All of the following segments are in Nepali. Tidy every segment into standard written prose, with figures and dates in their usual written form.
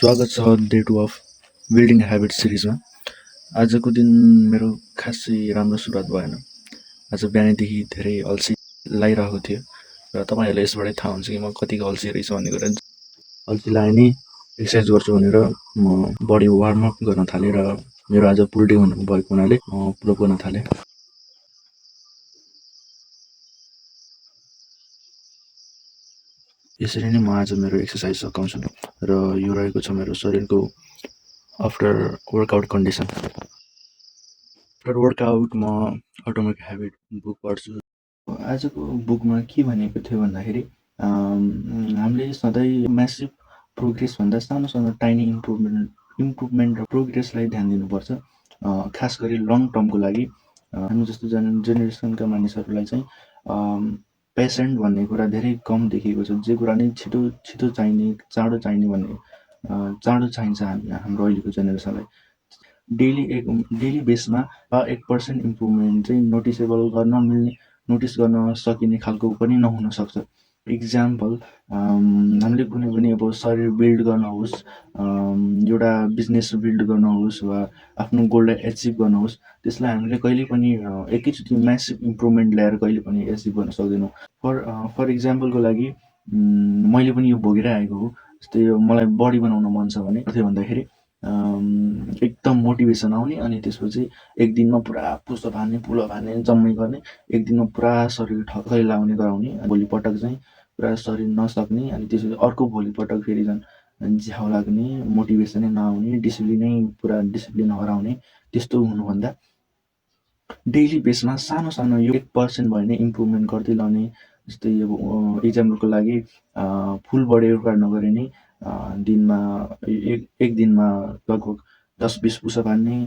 स्वागत छ डे 2 अफ बिल्डिङ ह्याबिट सिरिजमा। आजको दिन मेरो खासै राम्रो सुरुवात भएन। आज बिहानैदेखि धेरै अल्छी लागिरहेको थियो र तपाईँहरूलाई यसबाटै थाहा हुन्छ कि म कतिको अल्छी रहेछ भन्ने कुरा। अल्छी लागे नि एक्सर्साइज गर्छु भनेर म बडी वार्मअप गर्न थालेँ र मेरो आज पुल डे भएको हुनाले पुलअप गर्न थालेँ। यसरी नै म आज मेरो एक्सर्साइज सकाउँछु र यो रहेको छ मेरो शरीरको after workout condition. After workout म अटोमिक ह्याबिट बुक पढ्छु। आजको बुकमा के भनेको थियो भन्दाखेरि हामीले सधैँ म्यासिभ प्रोग्रेसभन्दा सानो सानो टाइनी इम्प्रुभमेन्ट र प्रोग्रेसलाई ध्यान दिनुपर्छ। खास गरी लङ टर्मको लागि हामी जस्तो जेनेरेसनका मानिसहरूलाई चाहिँ पेसेन्ट भन्ने कुरा धेरै कम देखिएको छ। जे कुरा नै छिटो छिटो चाहिने, चाँडो चाहिने भन्ने चाँडो चाहिन्छ हाम्रो अहिलेको जेनेरेसनलाई। डेली बेसमा 1% इम्प्रुभमेन्ट चाहिँ नोटिस गर्न सकिने खालको पनि नहुनसक्छ। इक्जाम्पल हामीले कुनै पनि अब शरीर बिल्ड गर्न होस्, एउटा बिजनेस बिल्ड गर्न होस् वा आफ्नो गोललाई एचिभ गर्न होस्, त्यसलाई हामीले कहिले पनि एकैचोटि म्यासिभ इम्प्रुभमेन्ट ल्याएर कहिले पनि एचिभ गर्न सक्दैनौँ। फर इक्जाम्पलको लागि मैले पनि यो भोगिरहेको हो। जस्तै यो मलाई बडी बनाउन मन छ भने के भन्दाखेरि एकदम मोटिभेसन आउने अनि त्यसपछि एक दिनमा पुरा पुसअप हान्ने जम्मै गर्ने, एक दिनमा पुरा शरीर थैलाउने गराउने, भोलिपटक चाहिँ पुरा शरीर नसक्ने, अनि त्यसपछि अर्को भोलिपटक फेरि झन् झ्याउ लाग्ने, मोटिभेसनै नआउने, पुरा डिसिप्लिन हराउने, त्यस्तो हुनुभन्दा डेली बेसमा सानो सानो यो 1% भए नै इम्प्रुभमेन्ट गर्दै लाने। जस्तै अब इक्जाम्पलको लागि फुल बडी वर्कआउट नगरे नै दिनमा एक दिनमा लगभग 10-20 पुसअप हान्ने,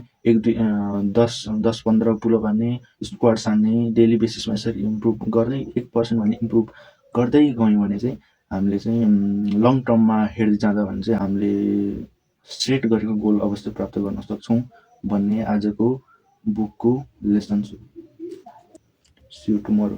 10-15 पुलअप हान्ने, स्क्वाट्स हान्ने, डेली बेसिसमा यसरी इम्प्रुभ गर्दै 1% भने इम्प्रुभ गर्दै गयौँ भने चाहिँ हामीले चाहिँ लङ टर्ममा हेर्दै जाँदा भने चाहिँ हामीले सेट गरेको गोल अवश्य प्राप्त गर्न सक्छौँ भन्ने आजको बुकको लेसन छु। See you tomorrow.